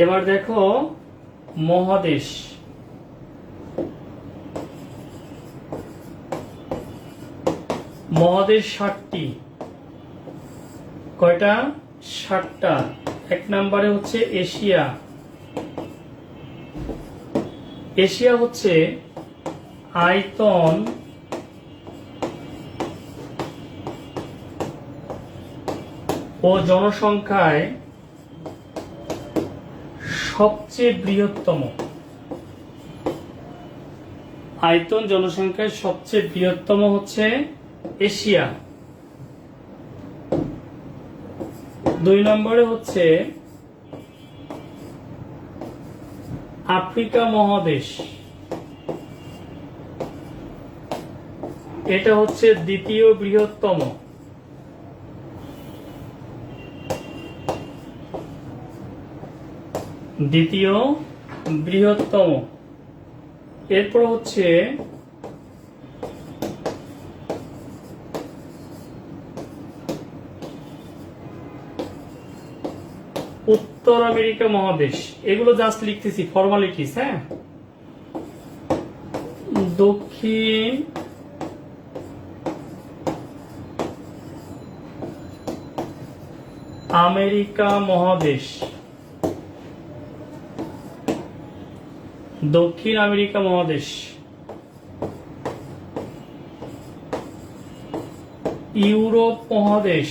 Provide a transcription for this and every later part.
এবার দেখো মহাদেশ। মহাদেশ 7টি। কয়টা? 7টা। 1 নম্বরে হচ্ছে এশিয়া। এশিয়া হচ্ছে আয়তন ও জনসংখ্যায় সবচেয়ে বৃহত্তম। আয়তন জনসংখ্যায় সবচেয়ে বৃহত্তম হচ্ছে এশিয়া। 2 নম্বরে হচ্ছে আফ্রিকা মহাদেশ। এটা হচ্ছে দ্বিতীয় বৃহত্তম। দ্বিতীয় বৃহত্তম। এরপর হচ্ছে উত্তর আমেরিকা মহাদেশ। এগুলো জাস্ট লিখতেছি ফর্মালিটিস। হ্যাঁ, দক্ষিণ আমেরিকা মহাদেশ। দক্ষিণ আমেরিকা মহাদেশ। ইউরোপ মহাদেশ।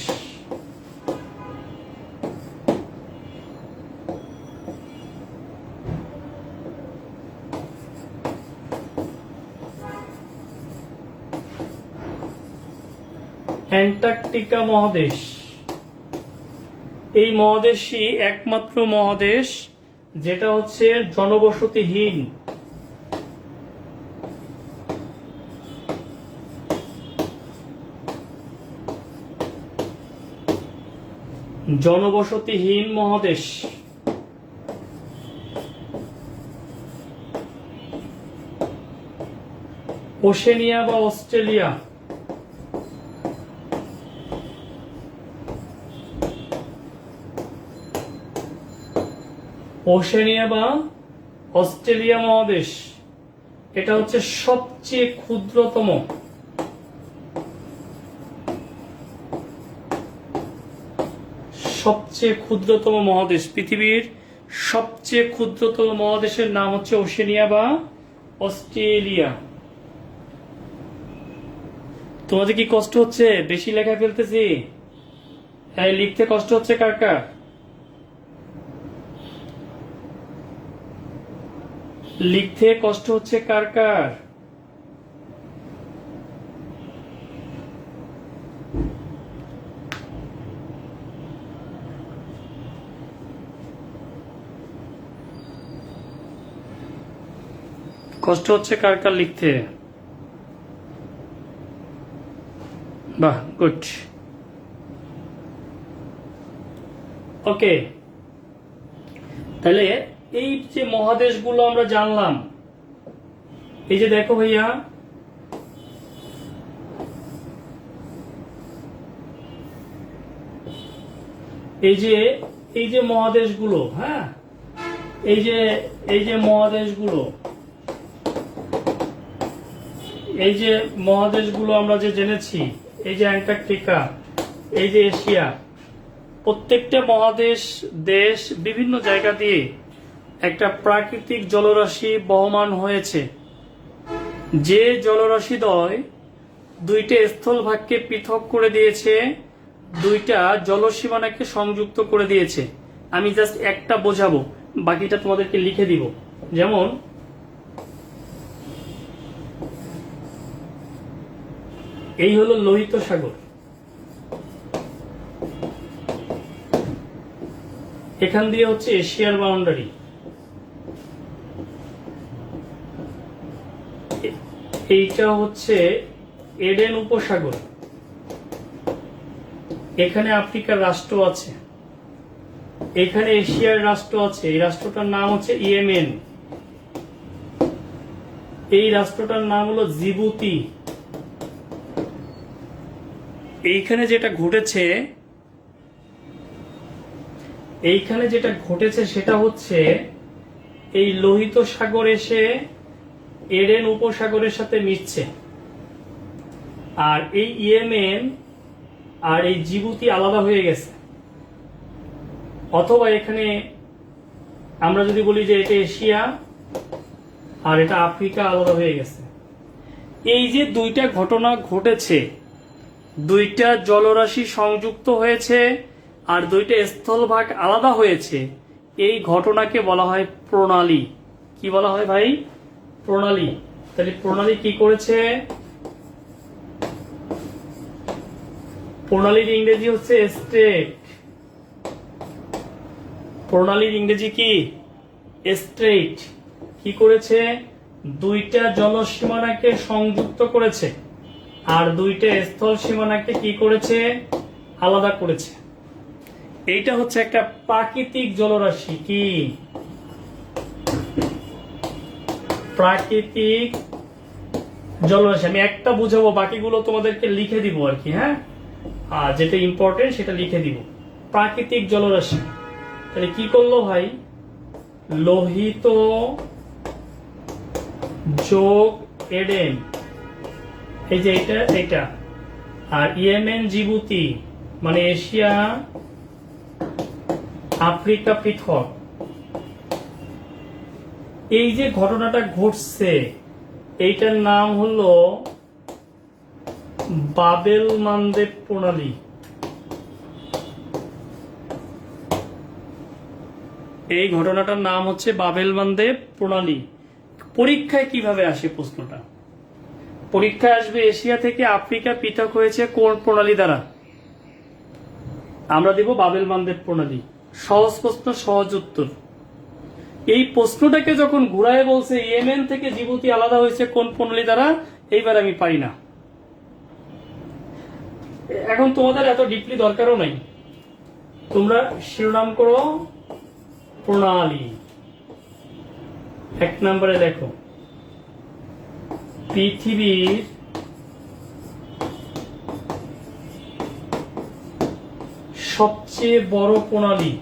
অ্যান্টার্কটিকা মহাদেশ। এই মহাদেশই একমাত্র মহাদেশ যেটা হচ্ছে জনবসতিহীন। জনবসতিহীন মহাদেশ। ওশেনিয়া বা অস্ট্রেলিয়া। ওশেনিয়া বা অস্ট্রেলিয়া মহাদেশ, এটা হচ্ছে সবচেয়ে ক্ষুদ্রতম। সবচেয়ে ক্ষুদ্রতম মহাদেশ। পৃথিবীর সবচেয়ে ক্ষুদ্রতম মহাদেশের নাম হচ্ছে ওশেনিয়া বা অস্ট্রেলিয়া। তোমাদের কি কষ্ট হচ্ছে? বেশি লেখা ফেলতেছি? হ্যাঁ, লিখতে কষ্ট হচ্ছে কার কার? লিখতে কষ্ট হচ্ছে কার কার? কষ্ট হচ্ছে কার কার লিখতে? বাহ, গুড। ওকে, তাহলে এই যে মহাদেশগুলো আমরা জানলাম, এই যে দেখো ভাইয়া, এই যে মহাদেশগুলো, হ্যাঁ, এই যে মহাদেশগুলো, আমরা যে জেনেছি, এই যে অ্যান্টার্কটিকা, এই যে এশিয়া, প্রত্যেকটা মহাদেশ দেশ বিভিন্ন জায়গা দিয়ে একটা প্রাকৃতিক জলরাশি বহমান হয়েছে। যে জলরাশিদ্বয় দুইটা স্থলভাগকে পৃথক করে দিয়েছে, দুইটা জলসীমানাকে সংযুক্ত করে দিয়েছে। আমি জাস্ট একটা বোঝাবো, বাকিটা তোমাদেরকে লিখে দিব। যেমন এই হলো লোহিত সাগর, এখান দিয়ে হচ্ছে এশিয়ার বাউন্ডারি। এইটা হচ্ছে এডেন উপসাগর, এখানে আফ্রিকার রাষ্ট্র আছে, এখানে এশিয়ার রাষ্ট্র আছে। এই রাষ্ট্রটার নাম হচ্ছে ইয়েমেন, এই রাষ্ট্রটার নাম হলো জিবুতি। এইখানে যেটা ঘটেছে, এইখানে যেটা ঘটেছে সেটা হচ্ছে এই লোহিত সাগর এসে এডেন উপসাগরের সাথে মিশছে, আর এই ইয়েমেন আর এই জিবুতি আলাদা হয়ে গেছে। অথবা এখানে আমরা যদি বলি যে এটা এশিয়া আর এটা আফ্রিকা আলাদা হয়ে গেছে। এই যে দুইটা ঘটনা ঘটেছে, দুইটা জলরাশি সংযুক্ত হয়েছে আর দুইটা স্থলভাগ আলাদা হয়েছে, এই ঘটনাকে বলা হয় প্রণালী। কি বলা হয় ভাই? প্রণালী। তাহলে প্রণালী কি করেছে? প্রণালীর ইংরেজি হচ্ছে স্ট্রেট। প্রণালীর ইংরেজি কি? স্ট্রেট। কি করেছে? দুইটা জলসীমানাকে সংযুক্ত করেছে আর দুইটা স্থল সীমানাকে কি করেছে? আলাদা করেছে। এইটা হচ্ছে একটা প্রাকৃতিক জলরাশি। কি? প্রাকৃতিক জলরাশি। আমি একটা বুঝাবো, বাকিগুলো তোমাদেরকে লিখে দিব আর কি। হ্যাঁ, আর যেটা ইম্পর্টেন্ট সেটা লিখে দিব। প্রাকৃতিক জলরাশি। তাহলে কি করলো ভাই? লোহিত যোগ এডেন, এই যে এটা আর ইয়েমেন জিবুতি মানে এশিয়া আফ্রিকা পৃথক। এই যে ঘটনাটা ঘটছে এইটার নাম হলো বাবেল মানদেব প্রণালী। এই ঘটনাটার নাম হচ্ছে বাবেল মানদেব প্রণালী। পরীক্ষায় কিভাবে আসে প্রশ্নটা? পরীক্ষায় আসবে এশিয়া থেকে আফ্রিকা পৃথক হয়েছে কোন প্রণালী দ্বারা? আমরা দেব বাবেল মানদেব প্রণালী। সহজ প্রশ্ন, সহজ উত্তর। এই প্রশ্নটাকে যখন ঘুরায় বলছে ইয়েমেন থেকে জিবুতি আলাদা হয়েছে কোন প্রণালী দ্বারা, এইবার আমি পারি না। এখন তোমাদের এত ডিপলি দরকারও নাই, তোমরা শিরোনাম করো প্রণালী। 1 নম্বরে লেখো পৃথিবীর সবচেয়ে বড় প্রণালী।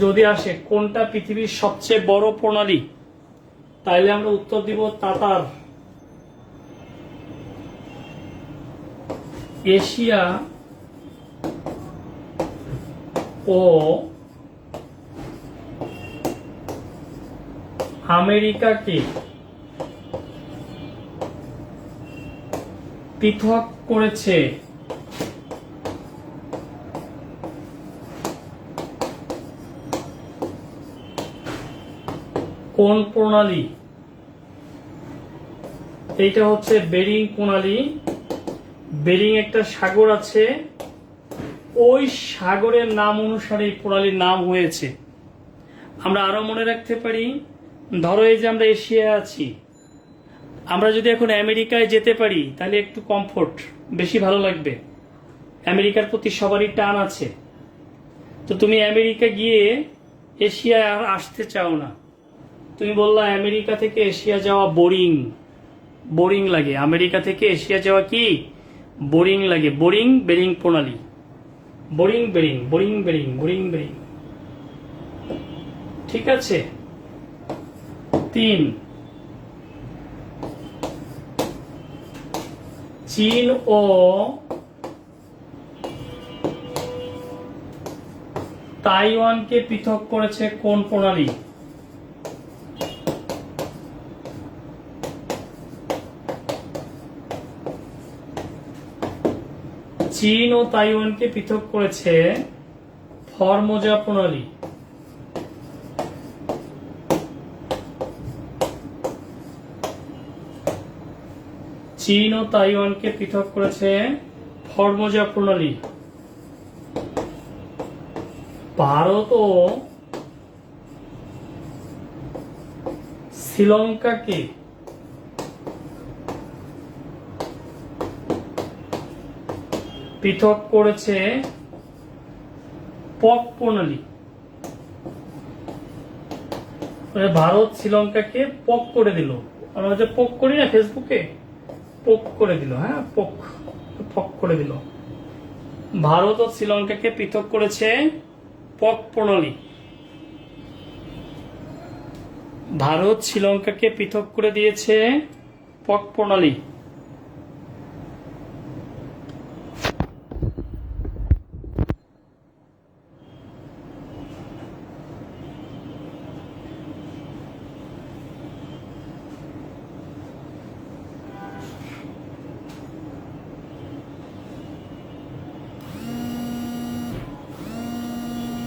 যদি আসে কোনটা পৃথিবীর সবচেয়ে বড় প্রণালী, তাইলে আমরা উত্তর দিব তাতার। এশিয়া ও আমেরিকাকে পৃথক করেছে কোন প্রণালী? এইটা হচ্ছে বেরিং প্রণালী। বেরিং একটা সাগর আছে, ওই সাগরের নাম অনুসারে এই প্রণালীর নাম হয়েছে। আমরা আরো মনে রাখতে পারি, ধরো এই যে আমরা এশিয়ায় আছি, আমরা যদি এখন আমেরিকায় যেতে পারি তাহলে একটু কমফোর্ট, বেশি ভালো লাগবে। আমেরিকার প্রতি সবারই টান আছে। তো তুমি আমেরিকা গিয়ে এশিয়ায় আর আসতে চাও না, তুমি বললা আমেরিকা থেকে এশিয়া যাওয়া বোরিং, বোরিং লাগে। আমেরিকা থেকে এশিয়া যাওয়া কি বোরিং লাগে। বোরিং বেরিং প্রণালী। Boring Bering, boring Bering, boring Bering. ঠিক আছে। 3, চীন ও তাইওয়ানকে পৃথক করেছে কোন প্রণালী? চীন ও তাইওয়ানকে পৃথক করেছে ফরমোজা প্রণালী। চীন ও তাইওয়ানকে পৃথক করেছে ফরমোজা প্রণালী। ভারত ও শ্রীলঙ্কাকে পৃথক করেছে পক প্রণালী। ভারত শ্রীলঙ্কাকে পক করে দিল। আমরা যে পক করি না ফেসবুকে, পোক করে দিল, হ্যাঁ পোক পক করে দিল। ভারত ও শ্রীলঙ্কাকে পৃথক করেছে পক প্রণালী। ভারত শ্রীলঙ্কাকে পৃথক করে দিয়েছে পক প্রণালী।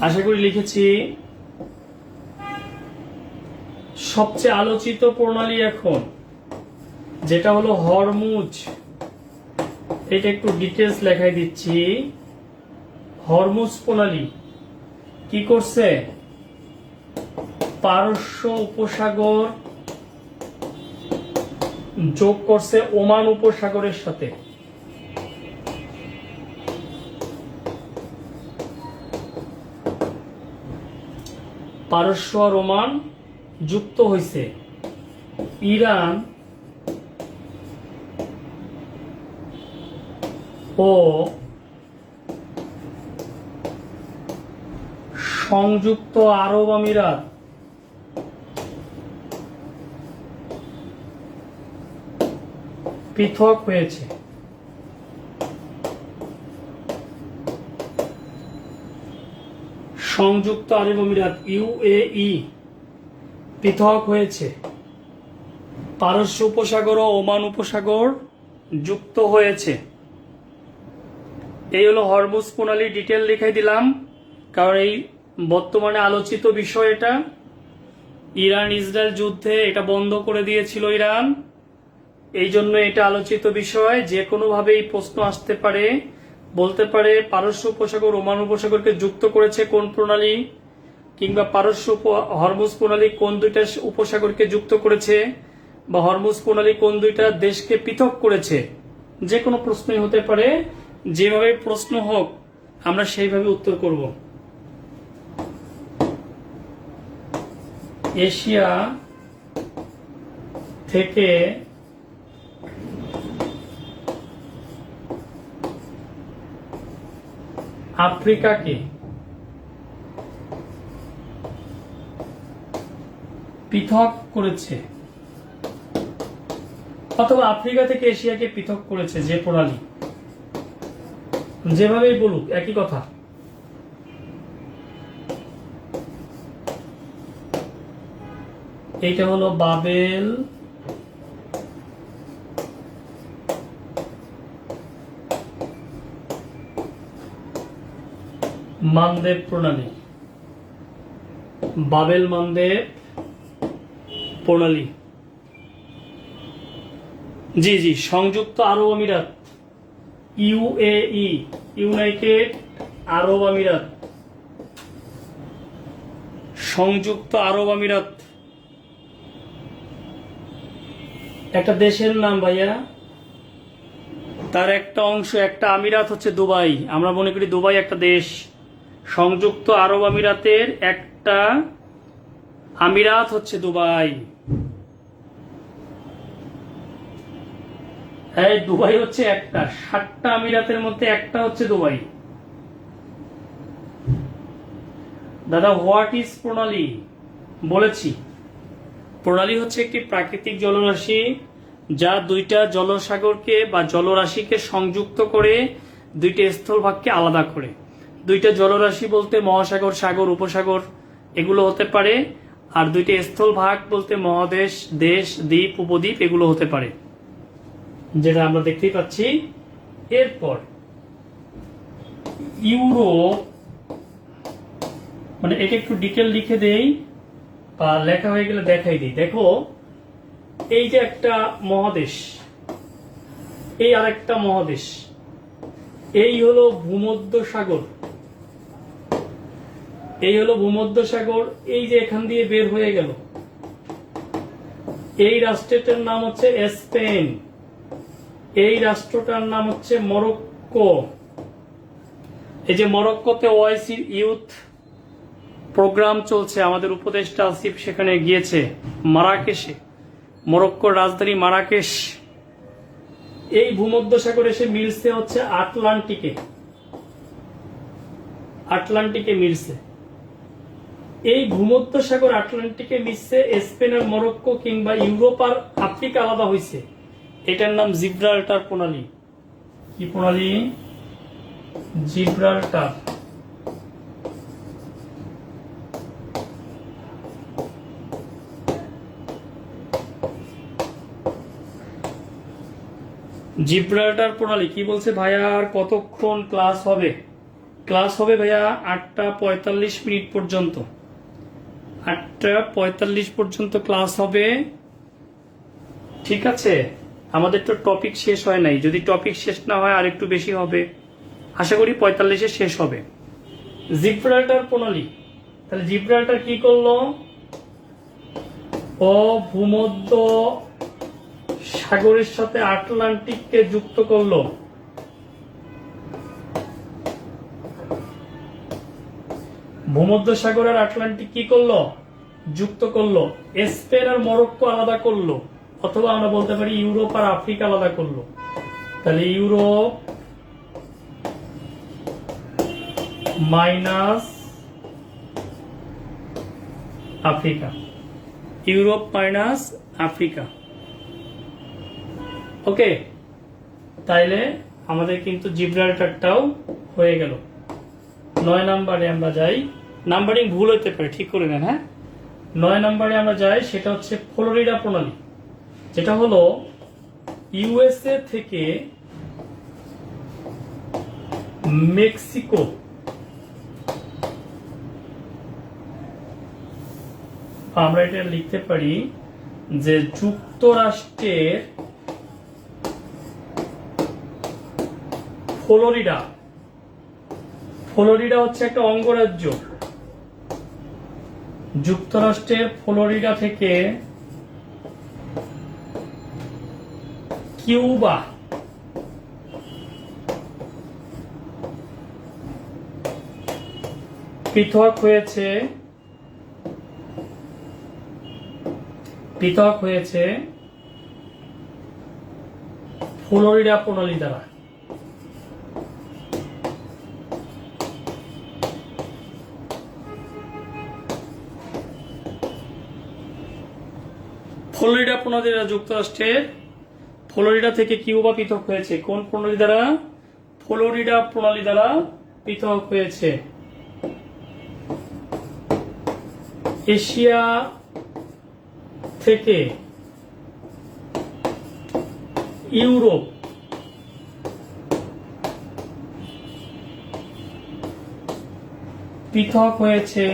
আশা করি লিখেছি। সবচেয়ে আলোচিত প্রণালী এখন যেটা হলো হরমুজ, এটা একটু ডিটেলস লেখাই দিচ্ছি। হরমুজ প্রণালী কি করছে? পারস্য উপসাগর যোগ করছে ওমান উপসাগরের সাথে। পারস্য আর ওমান যুক্ত হয়েছে। ইরান ও সংযুক্ত আরব আমিরাত পৃথক হয়েছে। সংযুক্ত আরব আমিরাত ইউএই পৃথক হয়েছে। পারস্য উপসাগর ও ওমান উপসাগর যুক্ত হয়েছে। এই হলো হরমুজ প্রণালী, ডিটেল লিখাই দিলাম কারণ এই বর্তমানে আলোচিত বিষয়। এটা ইরান ইসরায়েল যুদ্ধে এটা বন্ধ করে দিয়েছিল ইরান, এই জন্য এটা আলোচিত বিষয়। যে কোনোভাবেই প্রশ্ন আসতে পারে, বলতে পারে পারস্য উপসাগর ওমান উপসাগরকে যুক্ত করেছে কোন প্রণালী, কিংবা পারস্য হরমুজ প্রণালী কোন দুইটা উপসাগরকে যুক্ত করেছে, বা হরমুজ প্রণালী কোন দুইটা দেশকে পৃথক করেছে। যে কোনো প্রশ্নই হতে পারে, যেভাবে প্রশ্ন হোক আমরা সেইভাবে উত্তর করব। এশিয়া থেকে আফ্রিকাকে পৃথক করেছে, অথবা আফ্রিকা থেকে এশিয়াকে পৃথক করেছে যে প্রণালী, যেভাবেই বলুক একই কথা। এইটা হলো বাবেল মানদেব প্রণালী। বাবেল মানদেব প্রণালী, জি জি। সংযুক্ত আরব আমিরাত ইউএই, ইউনাইটেড আরব আমিরাত, সংযুক্ত আরব আমিরাত একটা দেশের নাম ভাইয়া, তার একটা অংশ, একটা আমিরাত হচ্ছে দুবাই। আমরা মনে করি দুবাই একটা দেশ। সংযুক্ত আরব আমিরাতের একটা আমিরাত হচ্ছে দুবাই। হ্যাঁ, দুবাই হচ্ছে একটা, 7টা আমিরাতের মধ্যে একটা হচ্ছে দুবাই। দাদা হোয়াট ইজ প্রণালী? বলেছি, প্রণালী হচ্ছে একটি প্রাকৃতিক জলরাশি যা দুইটা জলসাগরকে বা জলরাশিকে সংযুক্ত করে দুইটা স্থলভাগকে আলাদা করে। দুইটা জলরাশি বলতে মহাসাগর, সাগর, উপসাগর এগুলো হতে পারে, আর দুইটা স্থলভাগ বলতে মহাদেশ, দেশ, দ্বীপ, উপদ্বীপ এগুলো হতে পারে, যেটা আমরা দেখতেই পাচ্ছি। এরপর ইউরোপ, মানে এটা একটু ডিটেল লিখে দেই বা লেখা হয়ে গেলে দেখাই দিই। দেখো, এই যে একটা মহাদেশ, এই আরেকটা মহাদেশ, এই হলো ভূমধ্য সাগর, এই হলো ভূমধ্য সাগর। এই যে এখান দিয়ে বের হয়ে গেল, এই রাষ্ট্রটার নাম হচ্ছে স্পেন, এই রাষ্ট্রটার নাম হচ্ছে মরক্কো। এই যে মরক্কোতে ওআইসির ইউথ প্রোগ্রাম চলছে, আমাদের উপদেষ্টা আসিফ সেখানে গিয়েছে, মারাকেশে, মরক্কোর রাজধানী মারাকেশ। এই ভূমধ্যসাগর এসে মিলছে হচ্ছে আটলান্টিকে মিলছে। এই ভূমধ্যসাগর আটলান্টিকে মিশছে, স্পেন আর মরক্কো কিংবা ইউরোপ আর আফ্রিকা আলাদা হয়েছে। এটার নাম জিব্রাল্টার প্রণালী। কি প্রণালী? জিব্রাল্টার। জিব্রাল্টার প্রণালী। কি বলছে ভাইয়া? আর কতক্ষণ ক্লাস হবে? ক্লাস হবে ভাইয়া 8টা 45 পর্যন্ত। 8টা 45 পর্যন্ত ক্লাস হবে, ঠিক আছে? আমাদের তো টপিক শেষ হয় নাই, যদি টপিক শেষ না হয় আর একটু বেশি হবে, আশা করি 45-এ শেষ হবে। জিব্রাল্টার প্রণালী, তাহলে জিব্রাল্টার কি করলো? ও ভূমধ্য সাগরের সাথে আটলান্টিককে যুক্ত করলো। ভূমধ্যসাগর আর আটলান্টিক কি করলো? যুক্ত করলো। স্পেন আর মরক্কো আলাদা করলো, অথবা আমরা বলতে পারি ইউরোপ আর আফ্রিকা আলাদা করলো। তাহলে Europe minus Africa, Europe minus Africa. Okay, তাইলে আমাদের কিন্তু জিব্রাল্টারটাও হয়ে গেল। 9 নম্বরে আমরা যাই। নাম্বারিং ভুল হইতে পারে, ঠিক করে নেন। হ্যাঁ, 9 নম্বরে আমরা যাই, সেটা হচ্ছে ফ্লোরিডা প্রণালী, যেটা হলো ইউএসএ থেকে মেক্সিকো আমরা এটা লিখতে পারি যে যুক্তরাষ্ট্রের ফ্লোরিডা। ফ্লোরিডা হচ্ছে একটা অঙ্গরাজ্য। যুক্তরাষ্ট্রের ফ্লোরিডা থেকে কিউবা পৃথক হয়েছে ফ্লোরিডা প্রণালী দ্বারা। ফ্লোরিডা প্রণালী দ্বারা যুক্তরাষ্ট্রের ফ্লোরিডা থেকে কিউবা পৃথক হয়েছে। কোন প্রণালী দ্বারা? ফ্লোরিডা প্রণালী দ্বারা পৃথক হয়েছে। এশিয়া থেকে ইউরোপ পৃথক হয়েছে।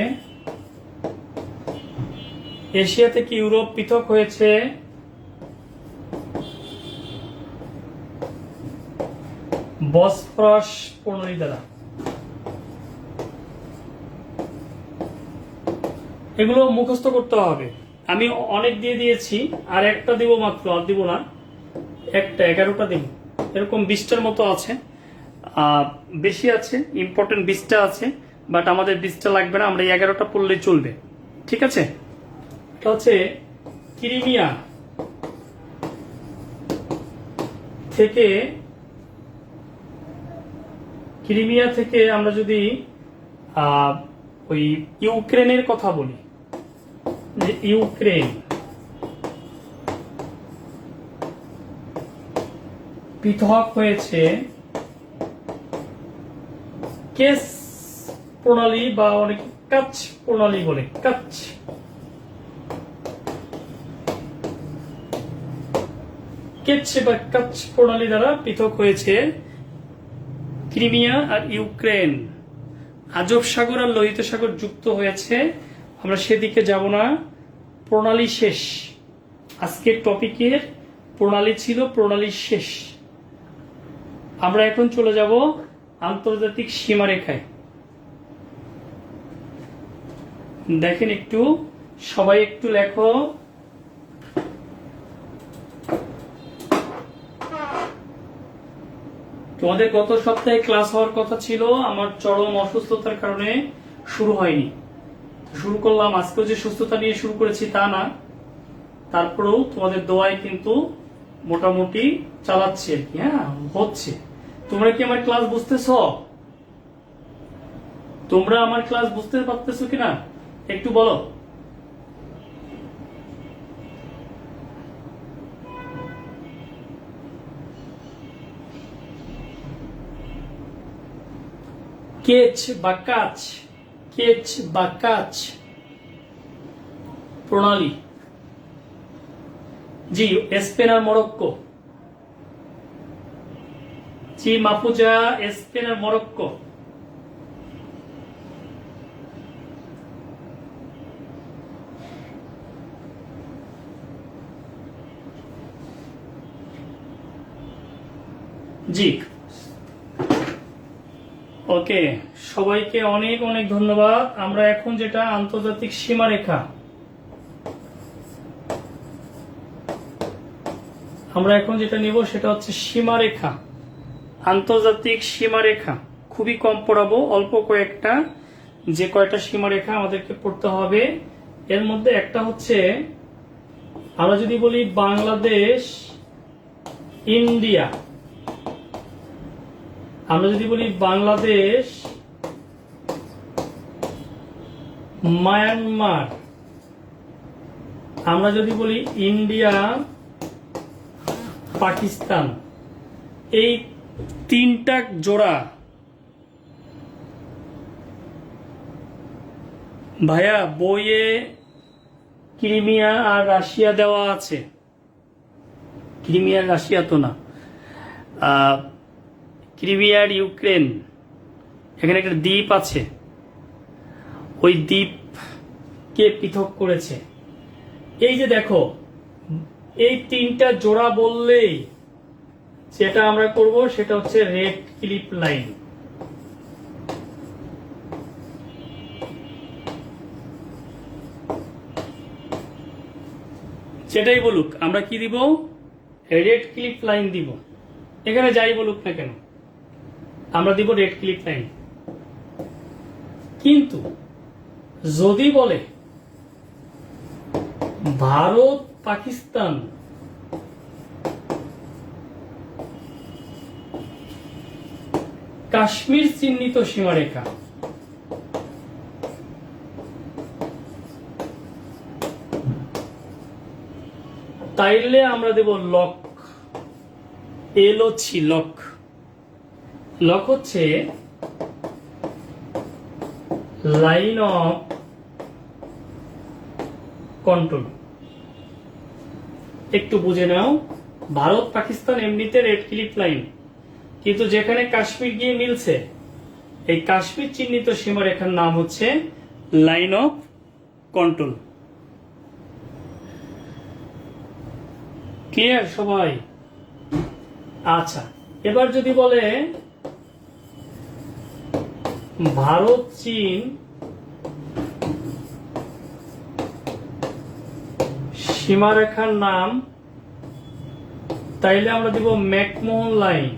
এশিয়া থেকে ইউরোপ পৃথক হয়েছে বসফরাস প্রণালী দ্বারা। এগুলো মুখস্থ করতে হবে। আমি অনেক দিয়ে দিয়েছি, আর একটা দিব মাত্র, আর দিব না, একটা 11টা দিব। এরকম 20টার মতো আছে, বেশি আছে, ইম্পর্টেন্ট 20টা আছে, বাট আমাদের 20টা লাগবে না, আমরা 11টা পড়লেই চলবে, ঠিক আছে? এটা হচ্ছে ক্রিমিয়া থেকে আমরা যদি ওই ইউক্রেনের কথা বলি, যে ইউক্রেন পৃথক হয়েছে কেস প্রণালী, বা অনেক কাচ প্রণালী বলে, কাচ প্রণালী দ্বারা পৃথক হয়েছে ক্রিমিয়া আর ইউক্রেন। আজব সাগর আর লোহিত সাগর যুক্ত হয়েছে, আমরা সেদিকে যাব না, প্রণালী শেষ। আজকের টপিকের প্রণালী ছিল প্রণালী শেষ। আমরা এখন চলে যাব আন্তর্জাতিক সীমারেখায়। দেখেন একটু, সবাই একটু লেখো। তোমাদের গত সপ্তাহে ক্লাস হওয়ার কথা ছিল, আমার চরম অসুস্থতার কারণে শুরু হয়নি। শুরু করলাম, আজকেও যে সুস্থতা নিয়ে শুরু করেছি তা না, তারপরেও তোমাদের দোয়ায় কিন্তু মোটামুটি চালাচ্ছি আর কি। হ্যাঁ, হচ্ছে। তোমরা কি আমার ক্লাস বুঝতেছ? তোমরা আমার ক্লাস বুঝতে পারতেছো কিনা একটু বলো। কেচ বা কাচ, কেচ বা কাচ প্রণালী। জি, স্পেন আর মরক্কো। জি মাহফুজা, স্পেন আর মরক্কো। জি, ওকে, সবাইকে অনেক অনেক ধন্যবাদ। আমরা এখন যেটা আন্তর্জাতিক সীমারেখা, আমরা এখন যেটা নিব সেটা হচ্ছে সীমারেখা, আন্তর্জাতিক সীমারেখা। খুবই কম পড়াবো, অল্প কয়েকটা। যে কয়টা সীমারেখা আমাদেরকে পড়তে হবে, এর মধ্যে একটা হচ্ছে, আমরা যদি বলি বাংলাদেশ ইন্ডিয়া, আমরা যদি বলি বাংলাদেশ মায়ানমার, আমরা যদি বলি ইন্ডিয়া পাকিস্তান, এই তিনটা জোড়া ভাইয়া বইয়ে ক্রিমিয়া আর রাশিয়া দেওয়া আছে। ক্রিমিয়া রাশিয়া তো না, ক্রিমিয়ার ইউক্রেন, এখানে একটা দ্বীপ আছে, ওই দ্বীপকে পৃথক করেছে। এই যে দেখো, এই তিনটা জোড়া বললেই যেটা আমরা করব সেটা হচ্ছে রেড ক্লিপ লাইন। যেটাই বলুক আমরা কি দিব, রেড ক্লিপ লাইন দিব। এখানে যাই বলুক না কেন আমরা দিব রেড ক্লিপ লাইন। কিন্তু যদি বলে ভারত পাকিস্তান, কাশ্মীর চিহ্নিত সীমারেখা, তাইলে আমরা দেব লক। LOC, lock. লক হচ্ছে লাইন অফ কন্ট্রোল। একটু বুঝে নাও, ভারত পাকিস্তান এমনিতে রেড ক্লিপ লাইন, কিন্তু যেখানে কাশ্মীর গিয়ে মিলছে, এই কাশ্মীর চিহ্নিত সীমারেখার নাম হচ্ছে লাইন অফ কন্ট্রোল। ক্লিয়ার সবাই? আচ্ছা, এবার যদি বলে ভারত চীন সীমারেখার নাম, তাইলে আমরা দিব ম্যাকমোহন লাইন।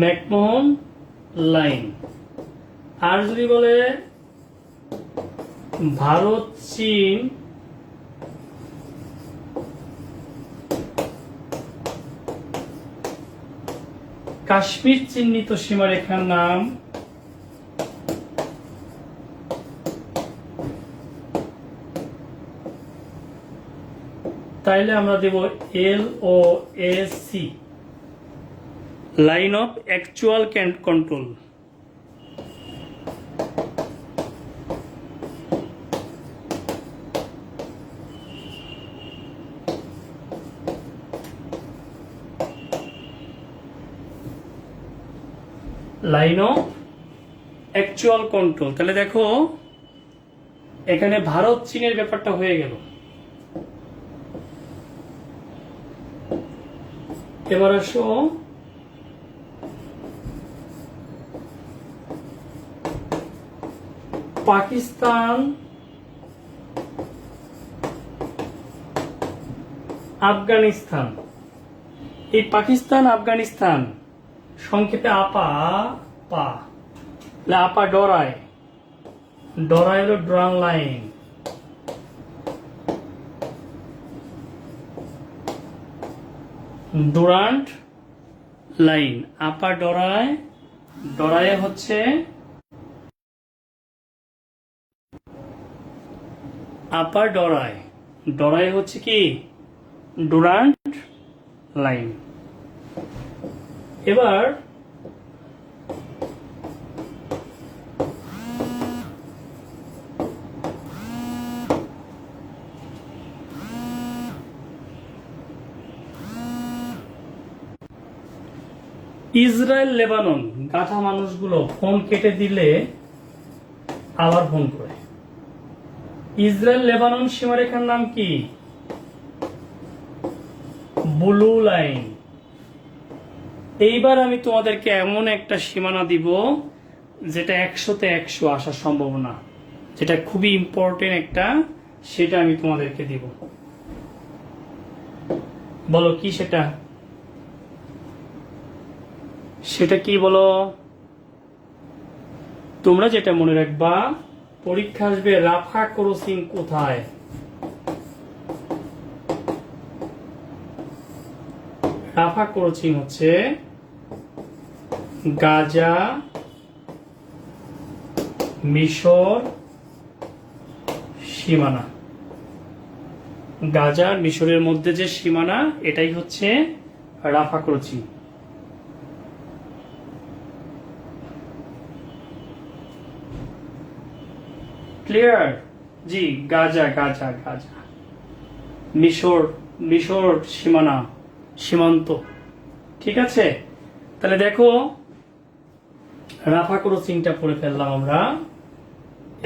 McMahon line. আর যদি বলে ভারত চীন কাশ্মীর চিহ্নিত সীমারেখার নাম, তাইলে আমরা দেব LOAC, line of actual control. Line of actual control. তাহলে দেখো এখানে ভারত চীনের ব্যাপারটা হয়ে গেল। এবার আসো পাকিস্তান আফগানিস্তান। এই পাকিস্তান আফগানিস্তান সংক্ষেপে আপা পা, আপা ডরায়, ডরায় হলো ড্রন লাইন। Durand line. আপার ডরায়, ডরায় হচ্ছে আপার ডরায়, ডরায় হচ্ছে কি ডুরান্ট লাইন। এবার ইসরায়েল লেবানন, গাধা মানুষগুলো ফোন কেটে দিলে আবার ফোন করে। ইসরায়েল লেবানন সীমারেখার নাম কি? Blue line. এইবার আমি তোমাদেরকে এমন একটা সীমানা দিব যেটা 100-তে 100 আসার সম্ভাবনা, যেটা খুবই ইম্পর্টেন্ট একটা, সেটা আমি তোমাদেরকে দিব। বলো কি সেটা? সেটা কি বলো? তোমরা যেটা মনে রাখবা, পরীক্ষা আসবে রাফা ক্রসিং কোথায়। রাফা ক্রসিং হচ্ছে গাজা, মিশর সীমানা। গাজা আর মিশরের মধ্যে যে সীমানা, এটাই হচ্ছে রাফা ক্রসিং। ক্লিয়ার? জি, গাজা গাজা গাজা, মিশর, মিশর সীমানা, সীমান্ত। ঠিক আছে, তাহলে দেখো রাফা ক্রসিংটা পড়ে ফেললাম আমরা।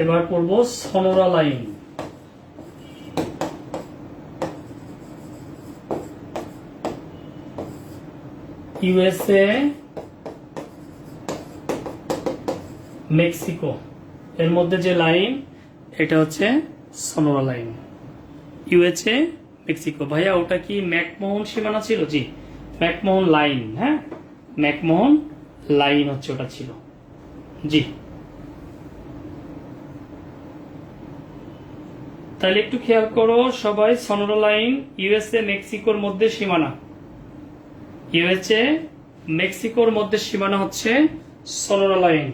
এবার পড়বো সনোরা লাইন। ইউএসএ মেক্সিকো এর মধ্যে যে লাইন, এটা হচ্ছে সনোরা লাইন। USA Mexico. ভাইয়া ওটা কি ম্যাকমোহন সীমানা ছিল? জি, ম্যাকমোহন লাইন। হ্যাঁ, ম্যাকমোহন লাইন হচ্ছে ওটা ছিল। জি, তাহলে একটু খেয়াল করো সবাই, সনোরা লাইন ইউএসএ মেক্সিকোর মধ্যে সীমানা। ইউএসএ মেক্সিকোর মধ্যে সীমানা হচ্ছে সনোরা লাইন।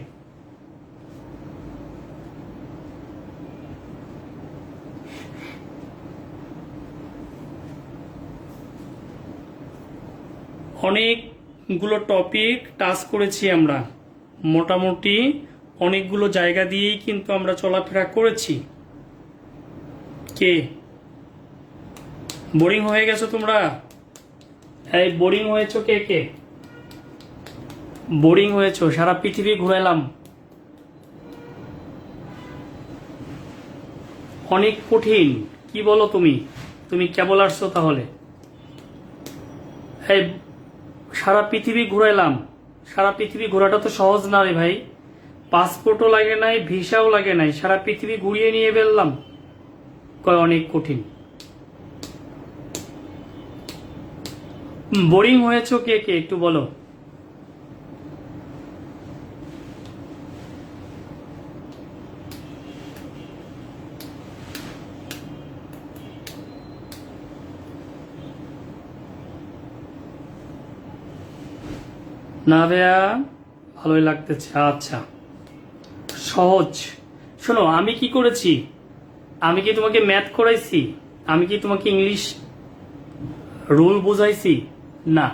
অনেকগুলো টপিক টাচ করেছি আমরা, মোটামুটি অনেকগুলো জায়গা দিয়েই কিন্তু আমরা চলাফেরা করেছি। কে বোরিং হয়ে গেছো তোমরা? এই বোরিং হয়েছো কে কে? বোরিং হয়েছো? সারা পৃথিবী ঘুরাইলাম, অনেক কঠিন। কি বলো তুমি? তুমি কেবল আসছো তাহলে? এই সারা পৃথিবী ঘুরাইলাম, সারা পৃথিবী ঘোরাটা তো সহজ না রে ভাই। পাসপোর্টও লাগে নাই, ভিসাও লাগে নাই, সারা পৃথিবী ঘুরিয়ে নিয়ে ফেললাম। কয় অনেক কঠিন। বোরিং হয়েছো কে কে একটু বলো। না ভাইয়া, ভালোই লাগতেছে। আচ্ছা, সহজ। শোনো, আমি কি করেছি? আমি কি তোমাকে ম্যাথ করাইছি? আমি কি তোমাকে ইংলিশ রুল বোঝাইছি? না,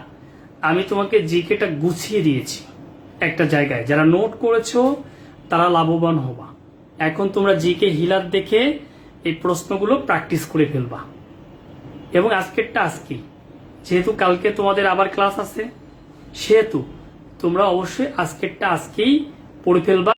আমি তোমাকে জিকেটা গুছিয়ে দিয়েছি একটা জায়গায়। যারা নোট করেছো তারা লাভবান হবা। এখন তোমরা জিকে হিলার দেখে এই প্রশ্নগুলো প্র্যাকটিস করে ফেলবা। এবং আজকেরটা আজকেই, যেহেতু কালকে তোমাদের আবার ক্লাস আছে, সেহেতু তোমরা অবশ্যই আজকেরটা আজকেই পড়ে ফেলবা।